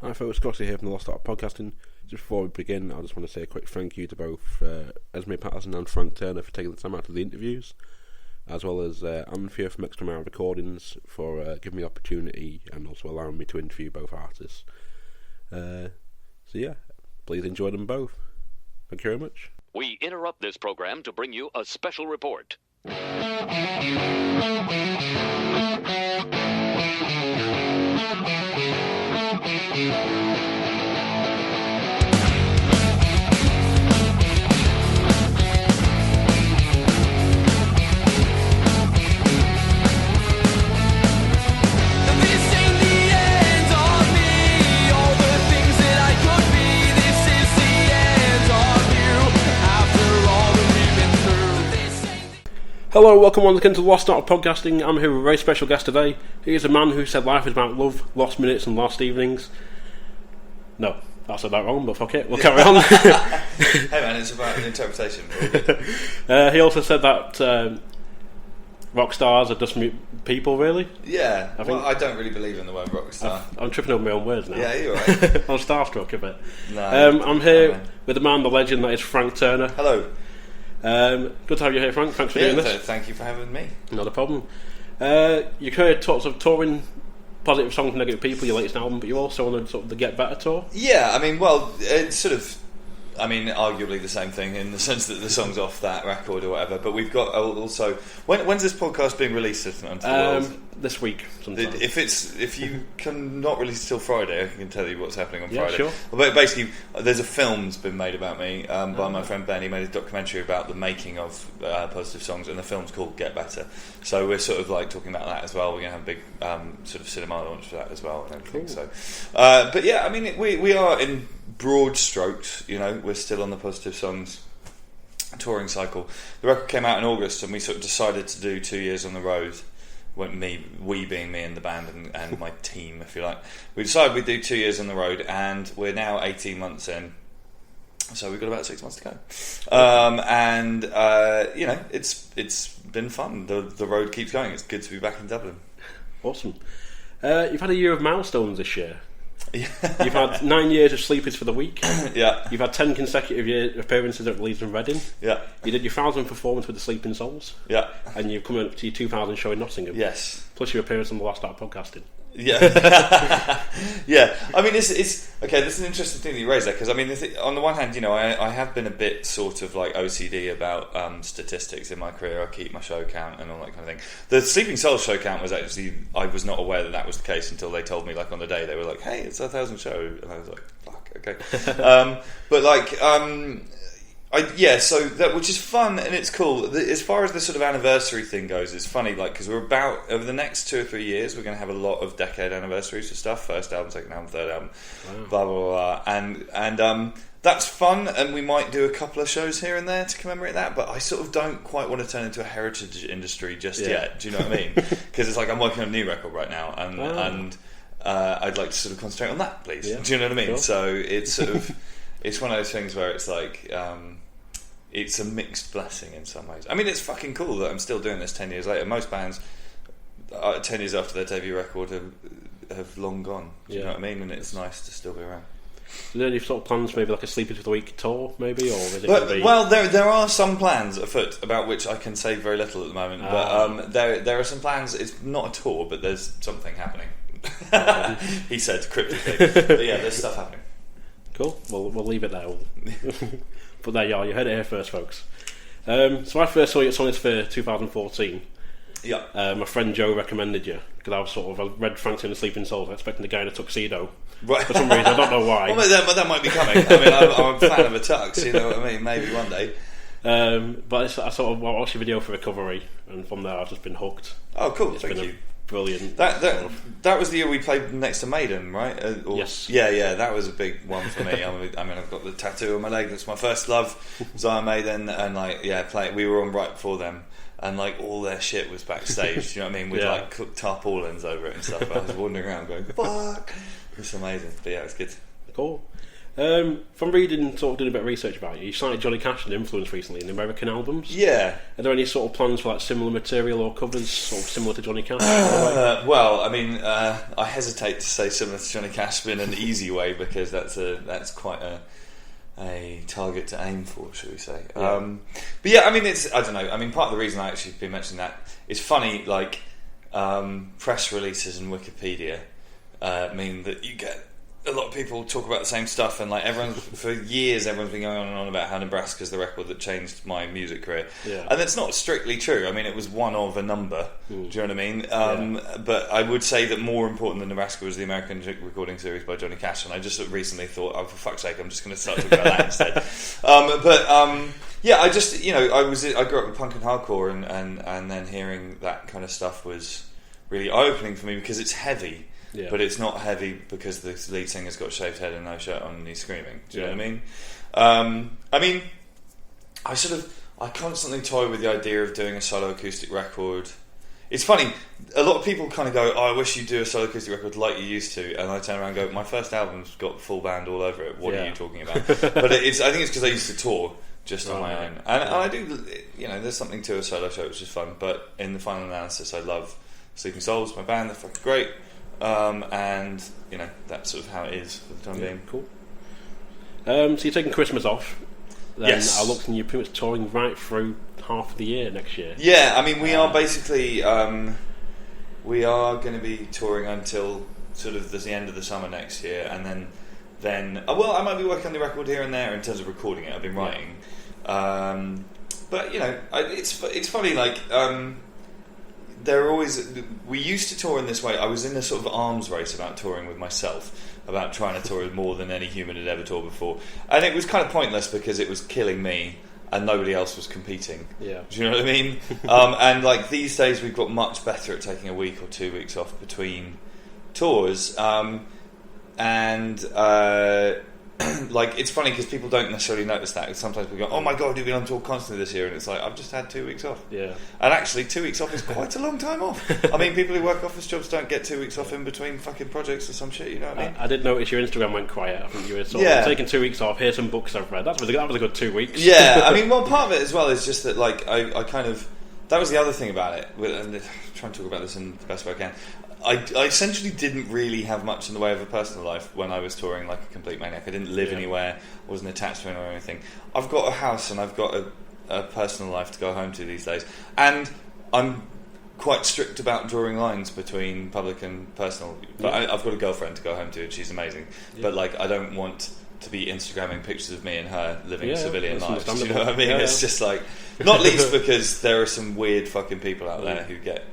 Hi folks, Coxy here from the Lost Art of Podcasting. Just before we begin, I just want to say a quick thank you to both Esme Patterson and Frank Turner for taking the time out of the interviews, as well as Andrea from Xtra Mile Recordings for giving me the opportunity and also allowing me to interview both artists. So yeah, please enjoy them both. Thank you very much. We interrupt this program to bring you a special report. Hello, welcome once again to the Lost Art of Podcasting. I'm here with a very special guest today. He is a man who said life is about love, lost minutes and lost evenings. No, I said that wrong, but fuck it, we'll carry on. Hey man, it's about an interpretation. He also said that rock stars are just people, really. Yeah, I don't really believe in the word rock star. I'm tripping over my own words now. Yeah, you're right. I'm starstruck a bit. No, I'm here with the man, the legend, that is Frank Turner. Hello. Good to have you here, Frank. Thanks for doing this. Thank you for having me. Not a problem. You're currently sort of touring positive songs for negative people, your latest album, but you're also on sort of the Get Better tour. Yeah, I mean, well, it's sort of, arguably the same thing in the sense that the song's off that record or whatever. But we've got also, when's this podcast being released onto the world? This week, sometime. If you can not release it till Friday, I can tell you what's happening on Friday. Sure. But basically, there's a film's been made about me by my friend Ben. He made a documentary about the making of positive songs, and the film's called Get Better. So we're sort of like talking about that as well. We're going to have a big sort of cinema launch for that as well and everything. Cool. So, but yeah, I mean, we are in broad strokes. You know, we're still on the positive songs touring cycle. The record came out in August, and we sort of decided to do 2 years on the road. We being me and the band and my team, if you like. We decided we'd do 2 years on the road, and we're now 18 months in, so we've got about 6 months to go. You know, it's been fun. The road keeps going. It's good to be back in Dublin. Awesome. You've had a year of milestones this year. Yeah. You've had 9 years of Sleepers for the Week. Yeah. You've had 10 consecutive year appearances at Leeds and Reading. Yeah. You did your 1000th performance with the Sleeping Souls. Yeah. And you've come up to your 2000 show in Nottingham. Yes. Plus your appearance on the Lost Art of Podcasting. Yeah. Yeah. I mean, it's okay. This is an interesting thing that you raised there, because I mean, on the one hand, you know, I have been a bit sort of like OCD about statistics in my career. I keep my show count and all that kind of thing. The Sleeping Souls show count was actually, I was not aware that was the case until they told me, like, on the day. They were like, "Hey, it's our 1000th show," and I was like, "Fuck, okay." But like, so that, which is fun and it's cool. As far as the sort of anniversary thing goes, it's funny, like, because we're about, over the next 2 or 3 years, we're going to have a lot of decade anniversaries of stuff. First album, second album, third album, blah blah blah, and that's fun. And we might do a couple of shows here and there to commemorate that. But I sort of don't quite want to turn into a heritage industry just yet. Do you know what I mean? Because it's like I'm working on a new record right now, and I'd like to sort of concentrate on that, please. Yeah. Do you know what I mean? Sure. So it's sort of it's one of those things where it's like. It's a mixed blessing in some ways. I mean, it's fucking cool that I'm still doing this 10 years later. Most bands, 10 years after their debut record, have long gone. Do you know what I mean? And it's nice to still be around. So then you've sort of plans maybe like a Sleepers for the Week tour, maybe, or is it going to be... Well, there are some plans afoot about which I can say very little at the moment. But there are some plans. It's not a tour, but there's something happening. He said cryptically. But yeah, there's stuff happening. Cool. We'll leave it there. But there you are. You heard it here first, folks. So I first saw you at Sonics Fair 2014. Yeah. My friend Joe recommended you because I read Frank and the Sleeping Souls, expecting the guy in a tuxedo. Right. For some reason, I don't know why. Well, that might be coming. I mean, I'm a fan of a tux. You know what I mean? Maybe one day. But I sort of watched your video for Recovery, and from there I've just been hooked. Oh, cool! It's Thank been you. Brilliant. That was the year we played next to Maiden, right? Yes. Yeah, that was a big one for me. I mean, I've got the tattoo on my leg. That's my first love, was Iron Maiden, and like, we were on right before them, and like all their shit was backstage. Do you know what I mean? With like cooked tarpaulins over it and stuff. I was wandering around going, "Fuck!" It's amazing. But yeah, it's good. Cool. From reading, sort of doing a bit of research about you cited Johnny Cash as an influence recently in American albums. Yeah. Are there any sort of plans for like similar material or covers sort of similar to Johnny Cash? Well, I mean, I hesitate to say similar to Johnny Cash in an easy way because that's quite a target to aim for, shall we say? Yeah. But yeah, I mean, I don't know. I mean, part of the reason I actually been mentioning that is funny. Like press releases and Wikipedia mean that you get a lot of people talk about the same stuff, and like for years everyone's been going on and on about how Nebraska's the record that changed my music career. Yeah. And that's not strictly true. I mean, it was one of a number. Do you know what I mean? But I would say that more important than Nebraska was the American Recording Series by Johnny Cash, and I just sort of recently thought, oh, for fuck's sake, I'm just going to start talking about that instead. Yeah, I just, I grew up with punk and hardcore, and then hearing that kind of stuff was really eye-opening for me because it's heavy. Yeah. But it's not heavy because the lead singer's got a shaved head and no shirt on and he's screaming. Do you know what I mean? I constantly toy with the idea of doing a solo acoustic record. It's funny, a lot of people kind of go, oh, I wish you'd do a solo acoustic record like you used to, and I turn around and go, my first album's got full band all over it, what are you talking about? But I think it's because I used to tour just on my own. And I do, there's something to a solo show which is fun, but in the final analysis I love Sleeping Souls, my band, they're fucking great. And that's sort of how it is for the time being. Cool. So you're taking Christmas off. Then yes. I looked and you're pretty much touring right through half of the year next year. Yeah, I mean we are basically we are going to be touring until sort of the end of the summer next year, and then I might be working on the record here and there in terms of recording it. I've been writing, but it's funny like. We used to tour in this way. I was in a sort of arms race about touring with myself, about trying to tour more than any human had ever toured before, and it was kind of pointless because it was killing me and nobody else was competing. Yeah, do you know what I mean? And like these days, we've got much better at taking a week or 2 weeks off between tours, like it's funny because people don't necessarily notice that. Sometimes we go, "Oh my god, you've been on tour constantly this year," and it's like I've just had 2 weeks off. Yeah, and actually 2 weeks off is quite a long time off. I mean, people who work office jobs don't get 2 weeks off in between fucking projects or some shit. You know what I mean? I did notice your Instagram went quiet. I think you were sort of taking 2 weeks off. Here's some books I've read. That was a good 2 weeks. Yeah, I mean, well, part of it as well is just that like I kind of that was the other thing about it. And I'm trying to talk about this in the best way I can. I essentially didn't really have much in the way of a personal life when I was touring like a complete maniac. I didn't live anywhere, wasn't attached to anyone or anything. I've got a house and I've got a personal life to go home to these days. And I'm quite strict about drawing lines between public and personal. But I've got a girlfriend to go home to and she's amazing. Yeah. But like I don't want to be Instagramming pictures of me and her living civilian lives. Do you know what I mean? It's just like, not least because there are some weird fucking people out there who get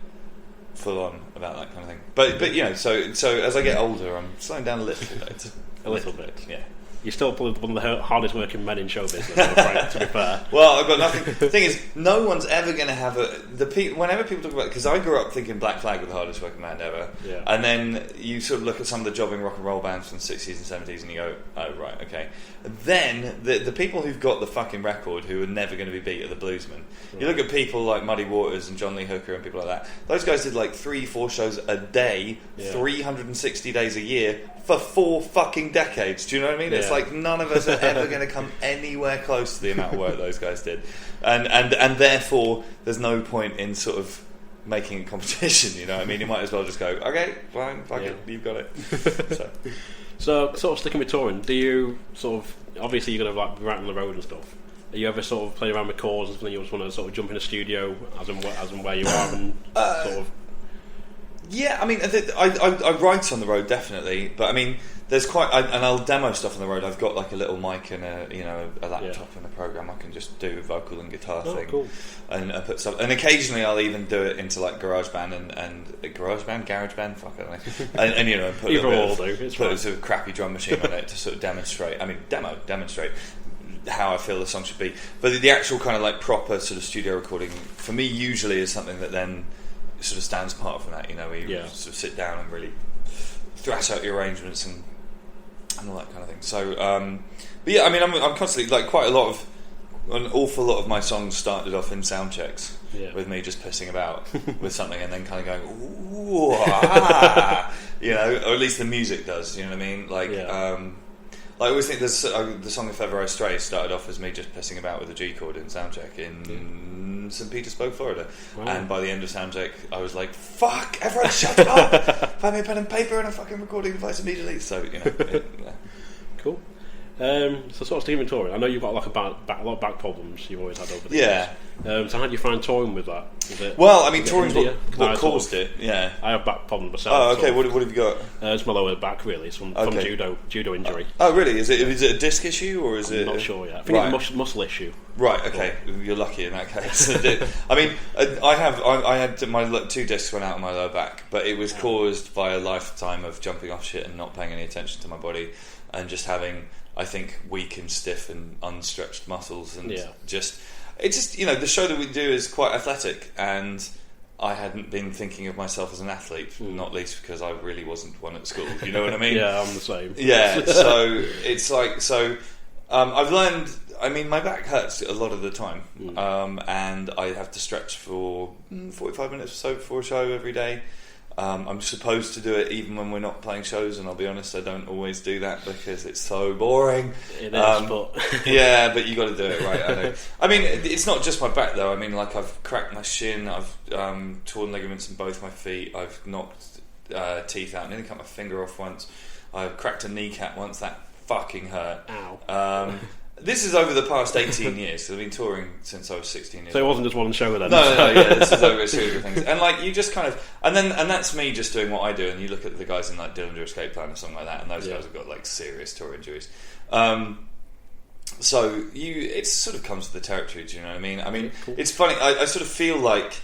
full on about that kind of thing. But so as I get older, I'm slowing down a little bit. A little bit. Yeah. You're still probably one of the hardest working men in show business, to be fair. Well, I've got nothing. The thing is, no one's ever going to have whenever people talk about it, because I grew up thinking Black Flag was the hardest working band ever, and then you sort of look at some of the jobbing rock and roll bands from the 60s and 70s and you go, oh, right, okay. Then the people who've got the fucking record who are never going to be beat are the bluesmen. Right. You look at people like Muddy Waters and John Lee Hooker and people like that. Those guys did like 3-4 shows a day, 360 days a year, for 4 fucking decades. Do you know what I mean? Yeah. It's like none of us are ever going to come anywhere close to the amount of work those guys did, and therefore there's no point in sort of making a competition. You know what I mean? You might as well just go, okay, fine, fuck it, you've got it. So sort of sticking with touring, do you sort of, obviously you're going to like be right on the road and stuff, are you ever sort of playing around with chords and you just want to sort of jump in a studio as and where you are and sort of? Yeah, I mean, I write on the road definitely, but I mean, there's and I'll demo stuff on the road. I've got like a little mic and a laptop and a program I can just do a vocal and guitar thing, cool. and put stuff. And occasionally I'll even do it into like GarageBand and GarageBand, fuck it, and put put a sort of crappy drum machine on it to sort of demonstrate how I feel the song should be. But the actual kind of like proper sort of studio recording for me usually is something that then sort of stands apart from that, where you sort of sit down and really thrash out your arrangements and all that kind of thing. So, but yeah, I mean, I'm constantly like an awful lot of my songs started off in sound checks with me just pissing about with something and then kind of going, ooh, or at least the music does. You know what I mean? Like, I always think there's the song "If Ever I Stray" started off as me just pissing about with a G chord in soundcheck in St. Petersburg, Florida. Wow. And by the end of soundcheck, I was like, "Fuck! Everyone, shut up! Find me a pen and paper and a fucking recording device immediately." So Cool. So sort of Stephen touring. I know you've got like a lot of back problems you've always had over the years. So how do you find touring with that? Touring's what caused it. Yeah, I have back problems myself. Oh, okay. What have you got? It's my lower back, really. It's from judo injury. Oh, really? Is it a disc issue or is it? I'm not sure yet. I think it's a muscle issue. Right. Okay. You're lucky in that case. I mean, I had my 2 discs went out on my lower back, but it was caused by a lifetime of jumping off shit and not paying any attention to my body, and just having, I think, weak and stiff and unstretched muscles, and the show that we do is quite athletic, and I hadn't been thinking of myself as an athlete, not least because I really wasn't one at school. You know what I mean? Yeah, I'm the same. Yeah, so it's like I've learned. I mean, my back hurts a lot of the time, and I have to stretch for 45 minutes or so before a show every day. I'm supposed to do it even when we're not playing shows, and I'll be honest, I don't always do that because it's so boring. It is, but yeah, but you got to do it right. I know. I mean, it's not just my back though. I mean, like, I've cracked my shin, I've torn ligaments in both my feet, I've knocked teeth out, nearly cut my finger off once. I've cracked a kneecap once. That fucking hurt. Ow. This is over the past 18 years. So I've been touring since I was 16 years old. So it wasn't just one show then? No, yeah, this is over a series of things. And like, you just kind of, and that's me just doing what I do, and you look at the guys in like Dillinger Escape Plan or something like that, and those guys have got like serious tour injuries. So it sort of comes with the territory, do you know what I mean? I mean, cool. It's funny, I sort of feel like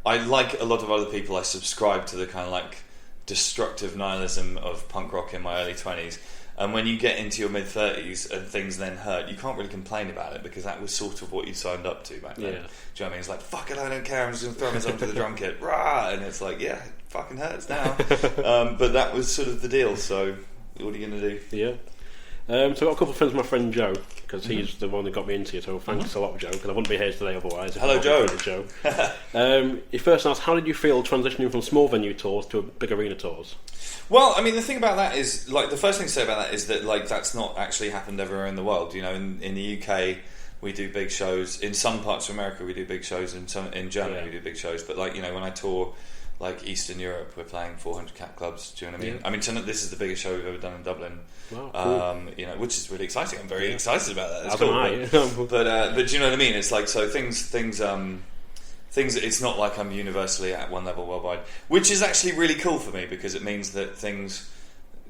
a lot of other people, I subscribe to the kind of like destructive nihilism of punk rock in my early 20s. And when you get into your mid-30s and things then hurt, you can't really complain about it because that was sort of what you signed up to back then. Yeah. Do you know what I mean? It's like, fuck it, I don't care, I'm just going to throw myself to the drum kit. Rah! And it's like, yeah, it fucking hurts now. But that was sort of the deal, so what are you going to do? Yeah. So I've got a couple of friends with my friend Joe, because he's the one that got me into it, so thanks a lot, Joe, because I wouldn't be here today otherwise. Hello, Joe. He first asked, how did you feel transitioning from small venue tours to big arena tours? Well, I mean, the thing about that is, like, the first thing to say about that is that, like, that's not actually happened everywhere in the world. You know, in the UK, we do big shows. In some parts of America, we do big shows. In Germany, we do big shows. But, like, you know, when I tour, like, Eastern Europe, we're playing 400 cap clubs. Do you know what I mean? Yeah. I mean, this is the biggest show we've ever done in Dublin. Wow, cool. You know, which is really exciting. I'm very excited about that. It's cool. But do you know what I mean? It's like, so things. It's not like I'm universally at one level worldwide, which is actually really cool for me because it means that things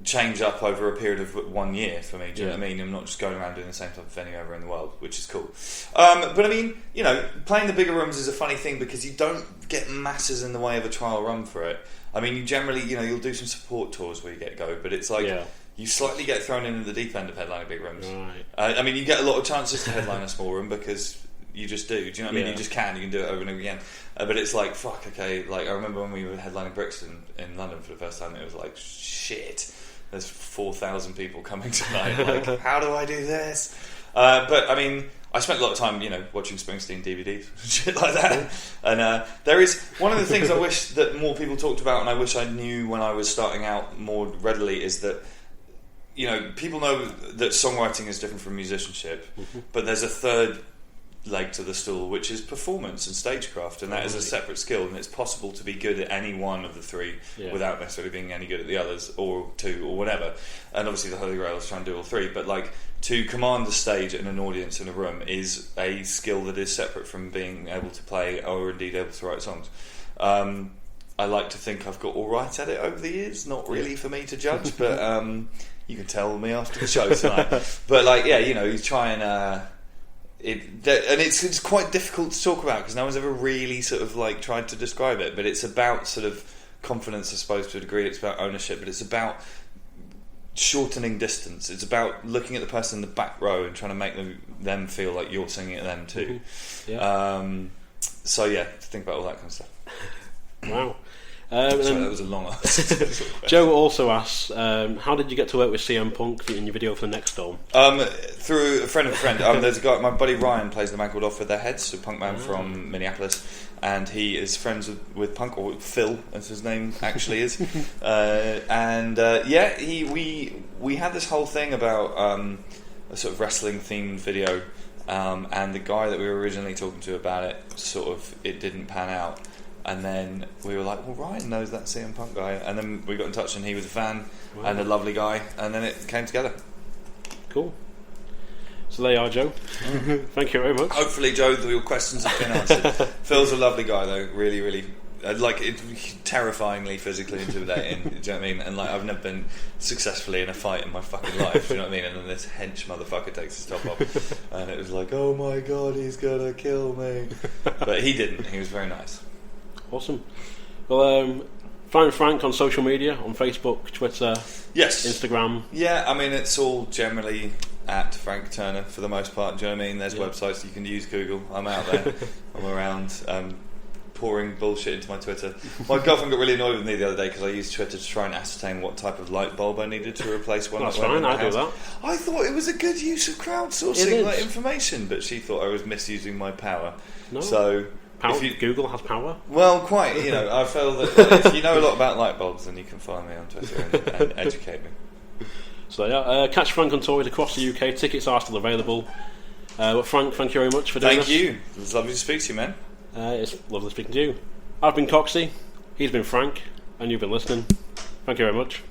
change up over a period of 1 year for me. Do you know what I mean? I'm not just going around doing the same type of venue everywhere in the world, which is cool. But I mean, you know, playing the bigger rooms is a funny thing because you don't get masses in the way of a trial run for it. I mean, you generally, you know, you'll do some support tours where you get go, but it's like you slightly get thrown into the deep end of headlining big rooms. Right. I mean, you get a lot of chances to headline a small room because you just do you know what I mean? You just you can do it over and over again. But it's like, fuck, okay, like I remember when we were headlining Brixton in London for the first time, it was like, shit, there's 4,000 people coming tonight, like, how do I do this? But I mean, I spent a lot of time, you know, watching Springsteen DVDs and shit like that. And there is one of the things I wish that more people talked about, and I wish I knew when I was starting out more readily, is that, you know, people know that songwriting is different from musicianship, but there's a third leg to the stool, which is performance and stagecraft, and that is a separate skill, and it's possible to be good at any one of the three without necessarily being any good at the others, or two, or whatever. And obviously the Holy Grail is trying to do all three, but like, to command the stage and an audience in a room is a skill that is separate from being able to play or indeed able to write songs. I like to think I've got all right at it over the years, not really for me to judge, but you can tell me after the show tonight. But like, yeah, you know, you try and it's quite difficult to talk about because no one's ever really sort of like tried to describe it, but it's about sort of confidence, I suppose, to a degree. It's about ownership, but it's about shortening distance. It's about looking at the person in the back row and trying to make them feel like you're singing at them too. So yeah, think about all that kind of stuff. Wow. Sorry, that was a long answer. Joe also asks, how did you get to work with CM Punk in your video for the next Storm? Through a friend of a friend. There's a guy, my buddy Ryan plays the band called Off With Their Heads, a punk man from Minneapolis, and he is friends with Punk, or Phil as his name actually is. We had this whole thing about a sort of wrestling themed video, and the guy that we were originally talking to about it, it didn't pan out. And then we were like, well, Ryan knows that CM Punk guy. And then we got in touch and he was a fan and a lovely guy. And then it came together. Cool. So there you are, Joe. Thank you very much. Hopefully, Joe, your questions have been answered. Phil's a lovely guy, though. Really, really. Terrifyingly physically intimidating. Do you know what I mean? And I've never been successfully in a fight in my fucking life. Do you know what I mean? And then this hench motherfucker takes his top off. And it was like, oh my god, he's gonna kill me. But he didn't. He was very nice. Awesome. Well, find Frank on social media, on Facebook, Twitter, yes, Instagram. Yeah, I mean, it's all generally at Frank Turner for the most part. Do you know what I mean? There's websites you can use. Google. I'm out there. I'm around pouring bullshit into my Twitter. My girlfriend got really annoyed with me the other day because I used Twitter to try and ascertain what type of light bulb I needed to replace one. That's fine, I do that. I thought it was a good use of crowdsourcing information, but she thought I was misusing my power. No. So... Google has power? Well, quite. I feel that if you know a lot about light bulbs, then you can find me on Twitter and educate me. So catch Frank on tours across the UK. Tickets are still available. But Frank, thank you very much for doing this. Thank you. It was lovely to speak to you, man. It's lovely speaking to you. I've been Coxy, he's been Frank, and you've been listening. Thank you very much.